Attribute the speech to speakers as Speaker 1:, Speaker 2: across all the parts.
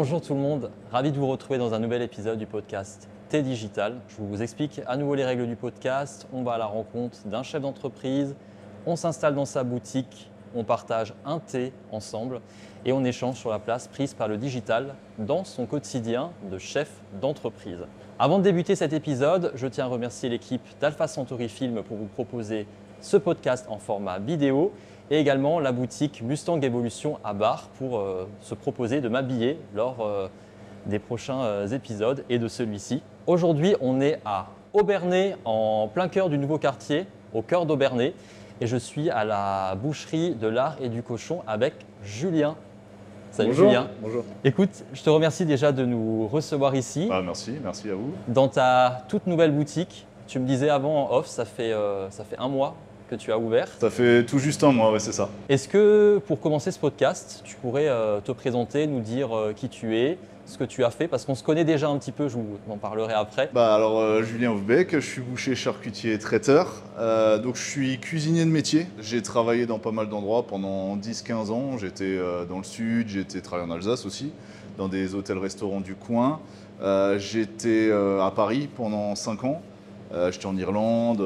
Speaker 1: Bonjour tout le monde, ravi de vous retrouver dans un nouvel épisode du podcast Thé Digital. Je vous explique à nouveau les règles du podcast. On va à la rencontre d'un chef d'entreprise, on s'installe dans sa boutique, on partage un thé ensemble et on échange sur la place prise par le digital dans son quotidien de chef d'entreprise. Avant de débuter cet épisode, je tiens à remercier l'équipe d'Alpha Centauri Film pour vous proposer ce podcast en format vidéo et également la boutique Mustang Evolution à Bar pour se proposer de m'habiller lors des prochains épisodes et de celui-ci. Aujourd'hui, on est à Obernai, en plein cœur du nouveau quartier, au cœur d'Obernai, et je suis à la boucherie de l'Art et du Cochon avec Julien. Salut
Speaker 2: Bonjour.
Speaker 1: Julien.
Speaker 2: Bonjour.
Speaker 1: Écoute, je te remercie déjà de nous recevoir ici,
Speaker 2: Merci à vous.
Speaker 1: dans ta toute nouvelle boutique. Tu me disais avant en off, ça fait un mois que tu as ouvert.
Speaker 2: Ça fait tout juste un mois, ouais, c'est ça.
Speaker 1: Est-ce que pour commencer ce podcast, tu pourrais te présenter, nous dire qui tu es, ce que tu as fait, parce qu'on se connaît déjà un petit peu, je vous en parlerai après.
Speaker 2: Julien Hofbeck, je suis boucher, charcutier et traiteur. Donc je suis cuisinier de métier. J'ai travaillé dans pas mal d'endroits pendant 10-15 ans. J'étais dans le sud, j'ai travaillé en Alsace aussi, dans des hôtels-restaurants du coin. J'étais à Paris pendant 5 ans. J'étais en Irlande,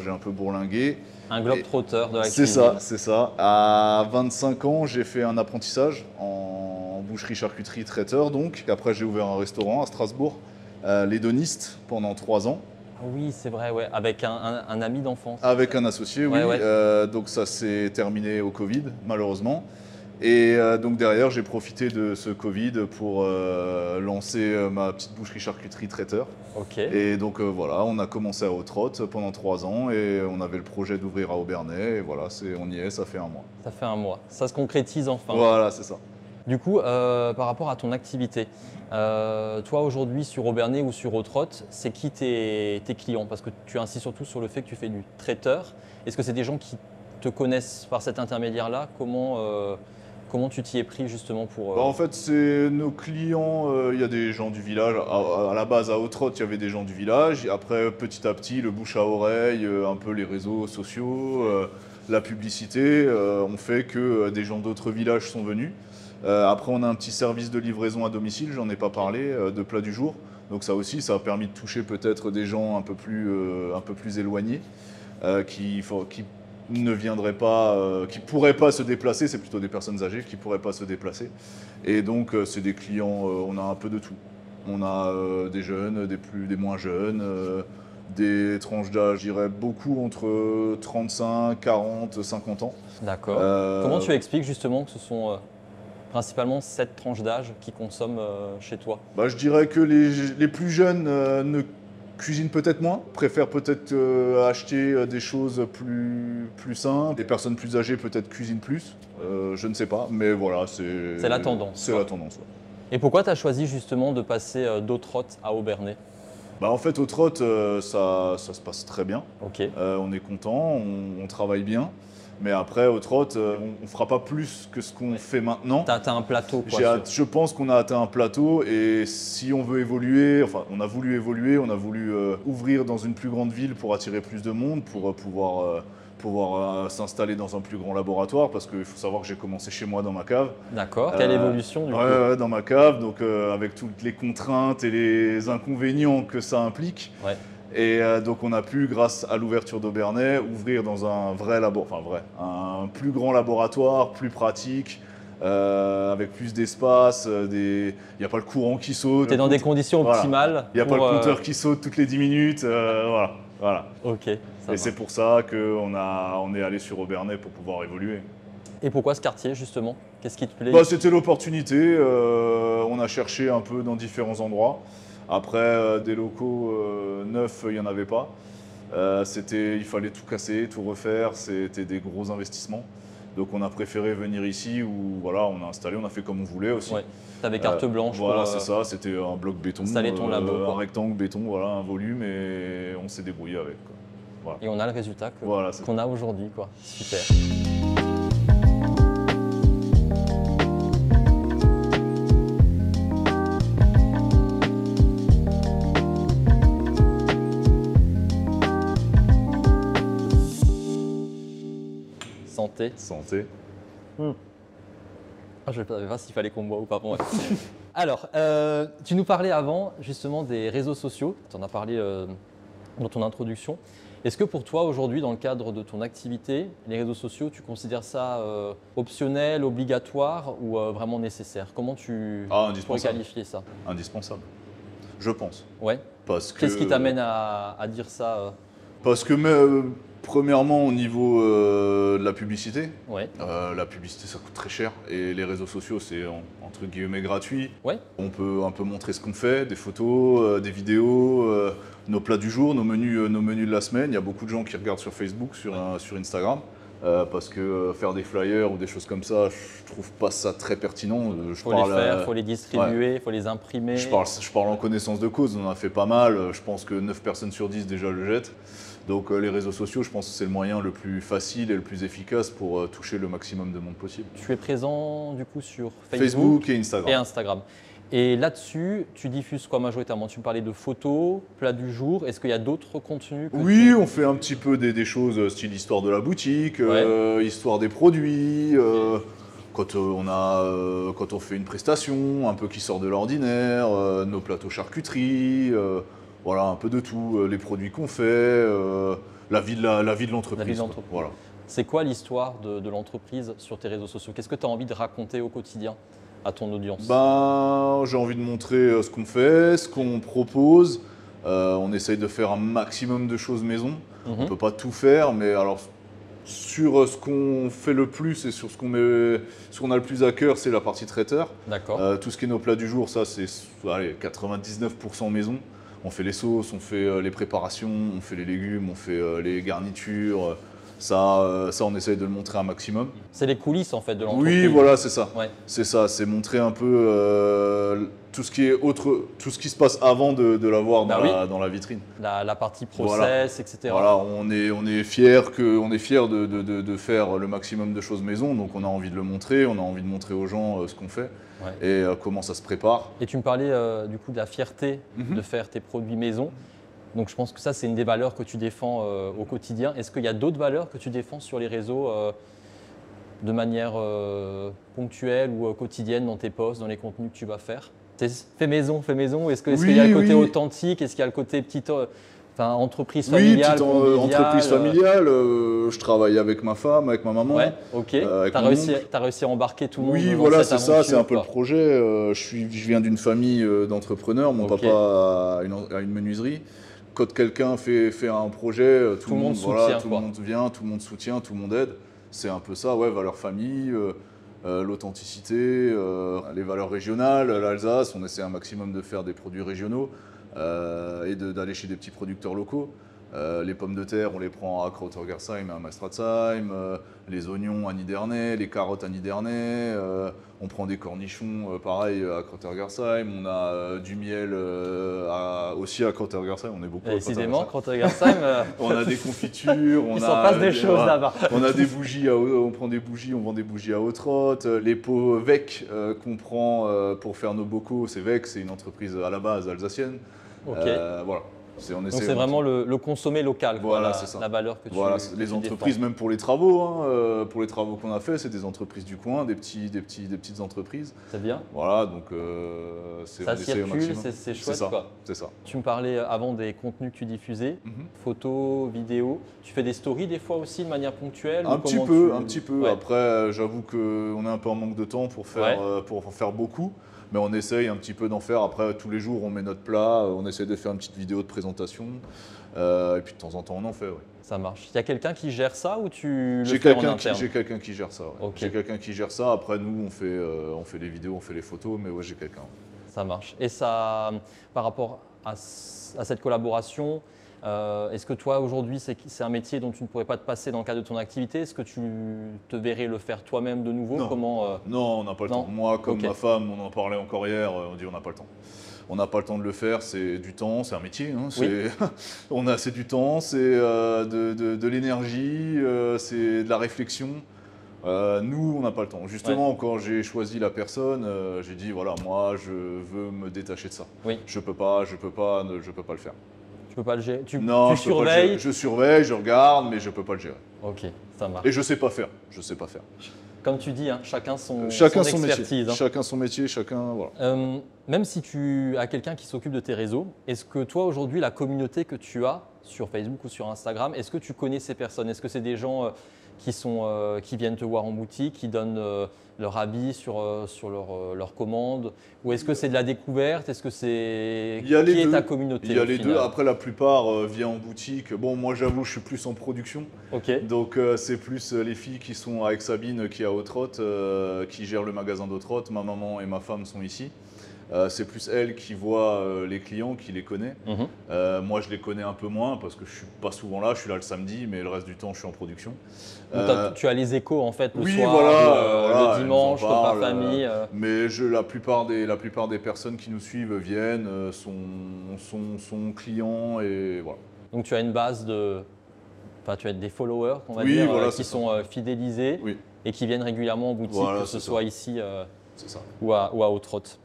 Speaker 2: j'ai un peu bourlingué.
Speaker 1: Un globe-trotteur de la cuisine.
Speaker 2: C'est ça. À 25 ans, j'ai fait un apprentissage en boucherie, charcuterie, traiteur donc. Après, j'ai ouvert un restaurant à Strasbourg, l'Hédoniste, pendant 3 ans.
Speaker 1: Ah oui, c'est vrai, ouais. Avec un ami d'enfance.
Speaker 2: Avec un associé, oui.
Speaker 1: Ouais.
Speaker 2: Donc ça s'est terminé au Covid, malheureusement. Et donc derrière, j'ai profité de ce Covid pour lancer ma petite boucherie, charcuterie, traiteur.
Speaker 1: Ok.
Speaker 2: Et donc voilà, on a commencé à Autrotte pendant 3 ans et on avait le projet d'ouvrir à Obernai. Et voilà, on y est, ça fait un mois.
Speaker 1: Ça fait un mois. Ça se concrétise enfin.
Speaker 2: Voilà, c'est ça.
Speaker 1: Du coup, par rapport à ton activité, toi aujourd'hui sur Obernai ou sur Autrotte, c'est qui tes clients? Parce que tu insistes surtout sur le fait que tu fais du traiteur. Est-ce que c'est des gens qui te connaissent par cet intermédiaire-là? Comment tu t'y es pris justement pour…
Speaker 2: En fait, c'est nos clients, il y a des gens du village. À la base, à Autrotte, il y avait des gens du village. Et après, petit à petit, le bouche à oreille, un peu les réseaux sociaux, la publicité ont fait que des gens d'autres villages sont venus. Après, on a un petit service de livraison à domicile, j'en ai pas parlé, de plats du jour. Donc ça aussi, ça a permis de toucher peut-être des gens un peu plus éloignés qui ne viendraient pas, qui ne pourraient pas se déplacer, c'est plutôt des personnes âgées qui ne pourraient pas se déplacer. Et donc, c'est des clients, on a un peu de tout. On a des jeunes, des moins jeunes, des tranches d'âge, je dirais beaucoup entre 35, 40, 50 ans.
Speaker 1: D'accord. Comment tu expliques justement que ce sont principalement cette tranche d'âge qui consomment chez toi?
Speaker 2: Je dirais que les plus jeunes ne cuisinent peut-être moins, préfèrent peut-être acheter des choses plus simples. Les personnes plus âgées peut-être cuisinent plus, je ne sais pas, mais voilà, c'est
Speaker 1: la tendance.
Speaker 2: C'est la tendance, ouais.
Speaker 1: Et pourquoi tu as choisi justement de passer d'Autrotte à Obernai?
Speaker 2: En fait, Autrotte, ça se passe très bien.
Speaker 1: Ok.
Speaker 2: On est content, on travaille bien. Mais après, Autrotte, on ne fera pas plus que ce qu'on fait maintenant.
Speaker 1: Tu as atteint un plateau, quoi.
Speaker 2: Je pense qu'on a atteint un plateau et si on veut évoluer, on a voulu évoluer, on a voulu ouvrir dans une plus grande ville pour attirer plus de monde, pour pouvoir s'installer dans un plus grand laboratoire parce qu'il faut savoir que j'ai commencé chez moi dans ma cave.
Speaker 1: D'accord, quelle évolution du coup?
Speaker 2: Ouais, dans ma cave, donc avec toutes les contraintes et les inconvénients que ça implique.
Speaker 1: Ouais.
Speaker 2: Et donc on a pu, grâce à l'ouverture d'Obernai, ouvrir dans un un plus grand laboratoire, plus pratique, avec plus d'espace. Il n'y a pas le courant qui saute.
Speaker 1: Tu es dans des conditions optimales.
Speaker 2: Il n'y a pas le compteur qui saute toutes les 10 minutes. Voilà.
Speaker 1: Ok.
Speaker 2: Et c'est pour ça qu'on est allé sur Obernai pour pouvoir évoluer.
Speaker 1: Et pourquoi ce quartier justement? Qu'est-ce qui te plaît?
Speaker 2: C'était l'opportunité. On a cherché un peu dans différents endroits. Après, des locaux neufs, il n'y en avait pas. Il fallait tout casser, tout refaire. C'était des gros investissements. Donc on a préféré venir ici où on a installé, on a fait comme on voulait aussi.
Speaker 1: Ouais. Tu avais carte blanche
Speaker 2: Voilà,
Speaker 1: pour
Speaker 2: c'est ça. C'était un bloc béton.
Speaker 1: installer ton labo.
Speaker 2: Un rectangle béton, voilà, un volume et on s'est débrouillé avec, quoi. Voilà.
Speaker 1: Et on a le résultat
Speaker 2: c'est
Speaker 1: qu'on a aujourd'hui, quoi. Super. Santé.
Speaker 2: Santé.
Speaker 1: Ah, je ne savais pas s'il fallait qu'on boit ou pas. Bon, ouais. Alors, tu nous parlais avant justement des réseaux sociaux, tu en as parlé dans ton introduction. Est-ce que pour toi aujourd'hui, dans le cadre de ton activité, les réseaux sociaux, tu considères ça optionnel, obligatoire ou vraiment nécessaire? Comment tu pourrais
Speaker 2: Indispensable.
Speaker 1: qualifier ça?
Speaker 2: Indispensable, je pense.
Speaker 1: Ouais.
Speaker 2: Parce que,
Speaker 1: Qu'est-ce qui t'amène à dire ça?
Speaker 2: Parce que premièrement, au niveau de la publicité,
Speaker 1: Ouais.
Speaker 2: la publicité ça coûte très cher et les réseaux sociaux c'est entre guillemets gratuit.
Speaker 1: Ouais.
Speaker 2: On peut un peu montrer ce qu'on fait, des photos, des vidéos, nos plats du jour, nos menus de la semaine. Il y a beaucoup de gens qui regardent sur Facebook, sur Instagram. Parce que faire des flyers ou des choses comme ça, je trouve pas ça très pertinent.
Speaker 1: Il faut les faire, il faut les distribuer, il faut les imprimer.
Speaker 2: Je parle en connaissance de cause, on en a fait pas mal. Je pense que 9 personnes sur 10 déjà le jettent. Donc les réseaux sociaux, je pense que c'est le moyen le plus facile et le plus efficace pour toucher le maximum de monde possible.
Speaker 1: Tu es présent du coup sur
Speaker 2: Facebook et Instagram.
Speaker 1: Et Instagram. Et là-dessus, tu diffuses quoi majoritairement? Tu me parlais de photos, plats du jour. Est-ce qu'il y a d'autres contenus
Speaker 2: Oui, on fait un petit peu des choses style histoire de la boutique, histoire des produits. Quand on fait une prestation, un peu qui sort de l'ordinaire, nos plateaux charcuterie, voilà, un peu de tout, les produits qu'on fait, la vie de l'entreprise.
Speaker 1: La vie de l'entreprise.
Speaker 2: Voilà.
Speaker 1: C'est quoi l'histoire de l'entreprise sur tes réseaux sociaux? Qu'est-ce que tu as envie de raconter au quotidien à ton audience?
Speaker 2: J'ai envie de montrer ce qu'on fait, ce qu'on propose. On essaye de faire un maximum de choses maison. On ne peut pas tout faire, mais alors sur ce qu'on fait le plus et sur ce qu'on a le plus à cœur, c'est la partie traiteur.
Speaker 1: D'accord.
Speaker 2: Tout ce qui est nos plats du jour, ça c'est 99% maison. On fait les sauces, on fait les préparations, on fait les légumes, on fait les garnitures. Ça, on essaye de le montrer un maximum.
Speaker 1: C'est les coulisses en fait de l'entreprise.
Speaker 2: Oui, voilà, c'est ça.
Speaker 1: Ouais.
Speaker 2: C'est ça, c'est montrer un peu tout ce qui se passe avant de l'avoir dans la vitrine.
Speaker 1: La partie process, etc.
Speaker 2: Voilà, on est fiers de faire le maximum de choses maison, donc on a envie de le montrer, on a envie de montrer aux gens ce qu'on fait et comment ça se prépare.
Speaker 1: Et tu me parlais du coup de la fierté de faire tes produits maison. Donc je pense que ça, c'est une des valeurs que tu défends au quotidien. Est-ce qu'il y a d'autres valeurs que tu défends sur les réseaux de manière ponctuelle ou quotidienne dans tes posts, dans les contenus que tu vas faire? Fais maison. Est-ce qu'il y a le côté authentique? Est-ce qu'il y a le côté petite entreprise familiale?
Speaker 2: Oui, entreprise familiale. Je travaille avec ma femme, avec ma maman.
Speaker 1: Ouais, ok. Tu as réussi à embarquer tout le monde?
Speaker 2: Oui, voilà, c'est ça, c'est un peu le projet. Je viens d'une famille d'entrepreneurs. Mon papa a une menuiserie. Quand quelqu'un fait un projet, tout le monde soutient, tout le monde vient, tout le monde soutient, tout le monde aide. C'est un peu ça, valeurs famille, l'authenticité, les valeurs régionales, l'Alsace. On essaie un maximum de faire des produits régionaux et d'aller chez des petits producteurs locaux. Les pommes de terre, on les prend à Krautergersheim et à Maastratzheim, les oignons à Nidernais, les carottes à Nidernais, on prend des cornichons pareil à Krautergersheim, on a du miel aussi à Krautergersheim, on est beaucoup à
Speaker 1: Décidément, Krautergersheim,
Speaker 2: on a des confitures,
Speaker 1: il s'en passe des choses là-bas.
Speaker 2: On a des bougies, on prend des bougies, on vend des bougies à Haute-Rotte, les pots VEC qu'on prend pour faire nos bocaux, c'est VEC, c'est une entreprise à la base alsacienne. Voilà.
Speaker 1: Donc c'est vraiment le consommer local,
Speaker 2: voilà, c'est ça.
Speaker 1: La valeur que tu
Speaker 2: les entreprises, même pour les travaux, pour les travaux qu'on a fait, c'est des entreprises du coin, des petites entreprises.
Speaker 1: C'est bien.
Speaker 2: Voilà, donc
Speaker 1: ça circule, c'est chouette quoi.
Speaker 2: C'est ça.
Speaker 1: Tu me parlais avant des contenus que tu diffusais, photos, vidéos. Tu fais des stories des fois aussi de manière ponctuelle?
Speaker 2: Un petit peu. Ouais. Après, j'avoue qu'on est un peu en manque de temps pour faire beaucoup. Mais on essaye un petit peu d'en faire. Après, tous les jours, on met notre plat, on essaie de faire une petite vidéo de présentation. Et puis de temps en temps, on en fait. Ouais.
Speaker 1: Ça marche. Il y a quelqu'un qui gère ça ou tu le fais en interne?
Speaker 2: J'ai quelqu'un qui gère ça. Ouais.
Speaker 1: Okay.
Speaker 2: J'ai quelqu'un qui gère ça. Après, nous, on fait les vidéos, on fait les photos. Mais ouais, j'ai quelqu'un.
Speaker 1: Ça marche. Et ça, par rapport à cette collaboration, est-ce que toi, aujourd'hui, c'est un métier dont tu ne pourrais pas te passer dans le cadre de ton activité? Est-ce que tu te verrais le faire toi-même de nouveau?
Speaker 2: Non, on n'a pas le temps. Moi, comme ma femme, on en parlait encore hier, on dit on n'a pas le temps. On n'a pas le temps de le faire, c'est du temps, c'est un métier. C'est du temps, c'est de l'énergie, c'est de la réflexion. Nous, on n'a pas le temps. Justement, quand j'ai choisi la personne, j'ai dit voilà, moi, je veux me détacher de ça. Oui. Je peux pas le faire.
Speaker 1: Tu peux pas le gérer? Tu
Speaker 2: surveilles? Je surveille, je regarde, mais je peux pas le gérer.
Speaker 1: Ok, ça marche.
Speaker 2: Et je sais pas faire.
Speaker 1: comme tu dis, hein, chacun son
Speaker 2: Métier.
Speaker 1: expertise. Hein.
Speaker 2: Chacun son métier, chacun. Voilà.
Speaker 1: Même si tu as quelqu'un qui s'occupe de tes réseaux, est-ce que toi aujourd'hui, la communauté que tu as sur Facebook ou sur Instagram, est-ce que tu connais ces personnes? Est-ce que c'est des gens qui viennent te voir en boutique, qui donnent leur avis sur leurs commandes? Ou est-ce que c'est de la découverte? Est-ce que c'est… Qui est ta communauté?
Speaker 2: Il y a les deux. Après, la plupart vient en boutique. Bon, moi, j'avoue, je suis plus en production.
Speaker 1: Ok.
Speaker 2: Donc, c'est plus les filles qui sont avec Sabine, qui est à Autrotte, qui gère le magasin d'Autrotte. Ma maman et ma femme sont ici. C'est plus elle qui voit les clients, qui les connaît. Moi, je les connais un peu moins parce que je suis pas souvent là. Je suis là le samedi, mais le reste du temps, je suis en production.
Speaker 1: Donc, tu as les échos en fait le
Speaker 2: oui,
Speaker 1: soir,
Speaker 2: voilà,
Speaker 1: le dimanche, repas famille.
Speaker 2: Mais la plupart des personnes qui nous suivent viennent, sont clients et voilà.
Speaker 1: Donc, tu as une base de… Enfin, tu as des followers, on va
Speaker 2: Oui,
Speaker 1: dire,
Speaker 2: voilà,
Speaker 1: qui sont fidélisés
Speaker 2: Oui.
Speaker 1: et qui viennent régulièrement en boutique,
Speaker 2: Voilà,
Speaker 1: que ce
Speaker 2: c'est
Speaker 1: soit
Speaker 2: ça.
Speaker 1: ici
Speaker 2: C'est ça.
Speaker 1: ou à Autrotte.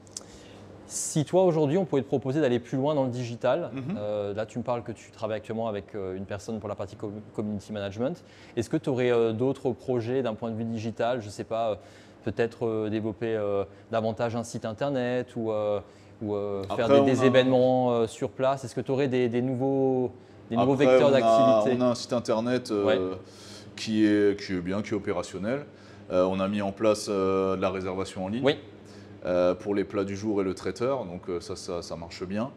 Speaker 1: Si toi, aujourd'hui, on pouvait te proposer d'aller plus loin dans le digital, là, tu me parles que tu travailles actuellement avec une personne pour la partie community management. Est-ce que tu aurais d'autres projets d'un point de vue digital? Je ne sais pas, peut-être développer davantage un site internet ou faire des événements sur place. Est-ce que tu aurais des nouveaux vecteurs d'activité?
Speaker 2: On a un site internet qui est bien, qui est opérationnel. On a mis en place de la réservation en ligne.
Speaker 1: Oui.
Speaker 2: Pour les plats du jour et le traiteur, donc ça marche bien.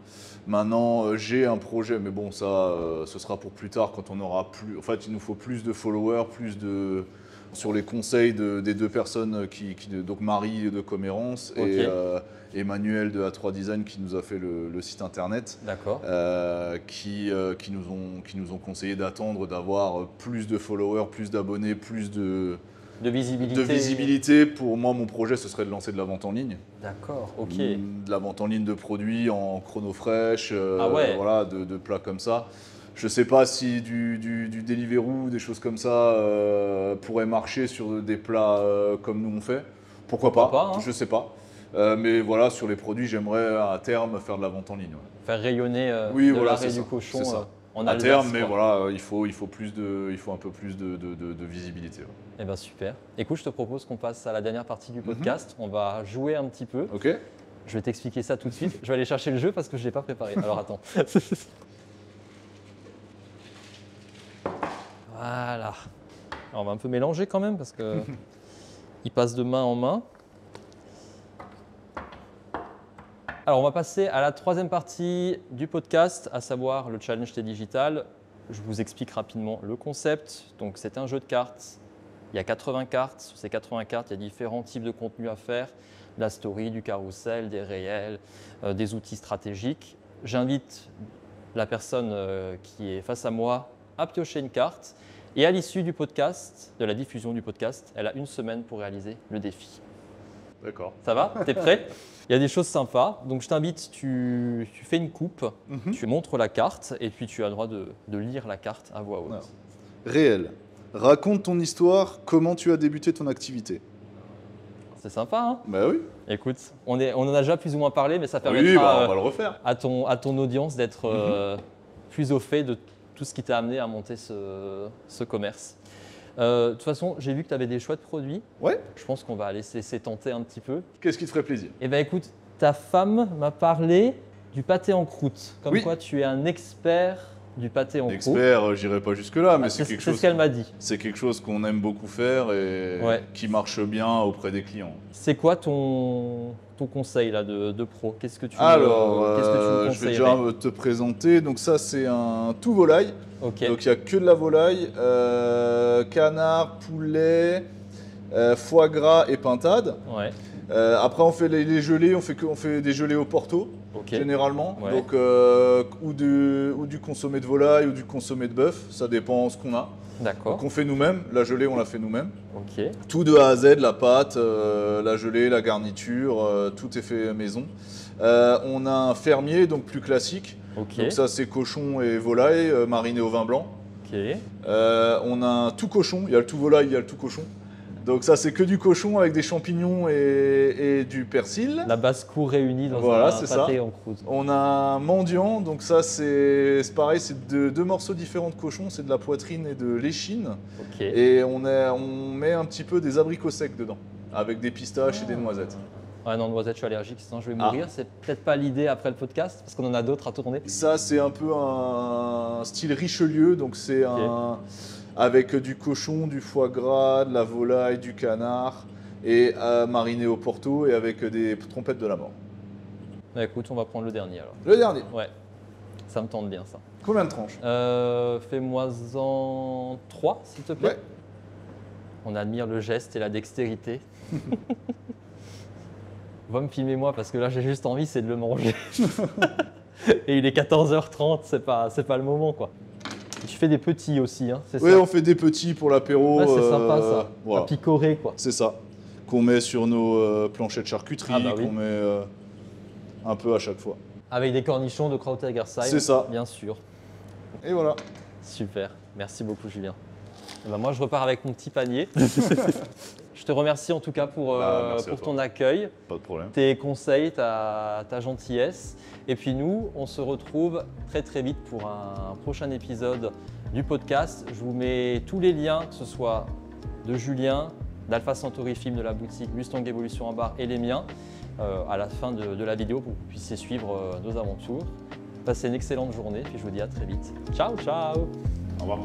Speaker 2: Maintenant, j'ai un projet, mais bon, ça, ce sera pour plus tard quand on aura plus. En fait, il nous faut plus de followers, sur les conseils des deux personnes donc Marie de Comérance et Emmanuel de A3 Design qui nous a fait le site internet.
Speaker 1: D'accord.
Speaker 2: Qui nous ont conseillé d'attendre, d'avoir plus de followers, plus d'abonnés, plus de visibilité. Pour moi, mon projet, ce serait de lancer de la vente en ligne.
Speaker 1: D'accord, ok.
Speaker 2: De la vente en ligne de produits en chrono fraîche, voilà, de plats comme ça. Je ne sais pas si du Deliveroo, des choses comme ça, pourraient marcher sur des plats comme nous on fait. Pourquoi pas, hein. Je ne sais pas. Mais voilà, sur les produits, j'aimerais à terme faire de la vente en ligne. Ouais.
Speaker 1: Faire rayonner l'arrêt du cochon. En
Speaker 2: à terme, mais voilà, il faut un peu plus de visibilité. Ouais.
Speaker 1: Eh bien super. Écoute, je te propose qu'on passe à la dernière partie du podcast. On va jouer un petit peu.
Speaker 2: Ok.
Speaker 1: Je vais t'expliquer ça tout de suite. Je vais aller chercher le jeu parce que je ne l'ai pas préparé. Alors attends. Voilà. Alors, on va un peu mélanger quand même parce que il passe de main en main. Alors, on va passer à la troisième partie du podcast, à savoir le challenge T Digital. Je vous explique rapidement le concept. Donc, c'est un jeu de cartes. Il y a 80 cartes. Sur ces 80 cartes, il y a différents types de contenus à faire. De la story, du carrousel, des réels, des outils stratégiques. J'invite la personne qui est face à moi à piocher une carte. Et à l'issue du podcast, de la diffusion du podcast, elle a une semaine pour réaliser le défi.
Speaker 2: D'accord.
Speaker 1: Ça va? T'es prêt? Il y a des choses sympas. Donc je t'invite, tu fais une coupe, tu montres la carte et puis tu as le droit de lire la carte à voix haute.
Speaker 2: Alors, réel. Raconte ton histoire, comment tu as débuté ton activité.
Speaker 1: C'est sympa, hein?
Speaker 2: Bah oui.
Speaker 1: Écoute, on en a déjà plus ou moins parlé, mais ça permettra
Speaker 2: on va le refaire.
Speaker 1: à ton audience d'être plus au fait de tout ce qui t'a amené à monter ce commerce. De toute façon, j'ai vu que tu avais des chouettes produits.
Speaker 2: Ouais.
Speaker 1: Je pense qu'on va aller se laisser tenter un petit peu.
Speaker 2: Qu'est-ce qui te ferait plaisir?
Speaker 1: Eh bien écoute, ta femme m'a parlé du pâté en croûte. Comme quoi tu es un expert du pâté en croûte.
Speaker 2: Expert, j'irai pas jusque-là, mais c'est quelque chose.
Speaker 1: C'est ce qu'elle m'a dit.
Speaker 2: C'est quelque chose qu'on aime beaucoup faire et qui marche bien auprès des clients.
Speaker 1: C'est quoi ton conseil là, de pro? Qu'est-ce que tu
Speaker 2: me conseillerais? Je vais déjà te présenter. Donc ça, c'est un tout volaille.
Speaker 1: Okay.
Speaker 2: Donc il n'y a que de la volaille, canard, poulet, foie gras et pintade.
Speaker 1: Ouais.
Speaker 2: Après, on fait les gelées, on fait des gelées au Porto, généralement.
Speaker 1: Ouais.
Speaker 2: Donc, ou du consommé de volaille ou du consommé de bœuf, ça dépend ce qu'on a.
Speaker 1: D'accord.
Speaker 2: Donc on fait nous-mêmes, la gelée on la fait nous-mêmes.
Speaker 1: Ok.
Speaker 2: Tout de A à Z, la pâte, la gelée, la garniture, tout est fait maison. On a un fermier, donc plus classique.
Speaker 1: Okay.
Speaker 2: Donc ça c'est cochon et volaille, mariné au vin blanc.
Speaker 1: Ok.
Speaker 2: On a un tout cochon, il y a le tout volaille, il y a le tout cochon. Donc ça, c'est que du cochon avec des champignons et du persil.
Speaker 1: La basse-cour réunie dans
Speaker 2: Voilà,
Speaker 1: un
Speaker 2: c'est
Speaker 1: pâté
Speaker 2: ça.
Speaker 1: en croûte.
Speaker 2: On a un mendiant, donc ça c'est pareil, c'est deux morceaux différents de cochon, c'est de la poitrine et de l'échine.
Speaker 1: Ok.
Speaker 2: Et on met un petit peu des abricots secs dedans, avec des pistaches et des noisettes.
Speaker 1: Ouais, non, noisette, je suis allergique, sinon je vais
Speaker 2: Ah.
Speaker 1: mourir. C'est peut-être pas l'idée après le podcast, parce qu'on en a d'autres à tourner.
Speaker 2: Ça c'est un peu un style Richelieu, donc c'est avec du cochon, du foie gras, de la volaille, du canard, et mariné au porto et avec des trompettes de la mort.
Speaker 1: Bah, écoute, on va prendre le dernier alors.
Speaker 2: Le dernier,
Speaker 1: Ouais, ça me tente bien ça.
Speaker 2: combien de tranches?
Speaker 1: Fais-moi-en 3, s'il te plaît.
Speaker 2: Ouais.
Speaker 1: On admire le geste et la dextérité. Va me filmer moi parce que là j'ai juste envie, c'est de le manger. Et il est 14h30, c'est pas le moment quoi. Et tu fais des petits aussi, hein, c'est
Speaker 2: Oui,
Speaker 1: ça?
Speaker 2: on fait des petits pour l'apéro.
Speaker 1: Ouais, c'est sympa ça.
Speaker 2: Voilà.
Speaker 1: À picorer quoi.
Speaker 2: C'est ça. Qu'on met sur nos planchettes charcuterie,
Speaker 1: Ah bah oui.
Speaker 2: qu'on met un peu à chaque fois.
Speaker 1: Avec des cornichons de Krautergersheim.
Speaker 2: C'est ça.
Speaker 1: Bien sûr.
Speaker 2: Et voilà.
Speaker 1: Super. Merci beaucoup Julien. Et ben moi je repars avec mon petit panier. Je te remercie en tout cas pour
Speaker 2: Merci à
Speaker 1: pour
Speaker 2: toi.
Speaker 1: ton accueil,
Speaker 2: Pas de problème.
Speaker 1: tes conseils, ta gentillesse. Et puis nous, on se retrouve très très vite pour un prochain épisode du podcast. Je vous mets tous les liens, que ce soit de Julien, d'Alpha Centauri Film, de la boutique Mustang Evolution en bar et les miens, à la fin de la vidéo pour que vous puissiez suivre nos aventures. Passez une excellente journée, puis je vous dis à très vite. Ciao, ciao!
Speaker 2: Au revoir.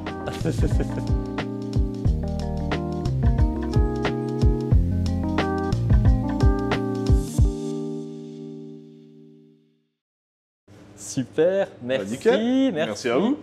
Speaker 1: Super, merci,
Speaker 2: nickel.
Speaker 1: merci.
Speaker 2: Merci à vous.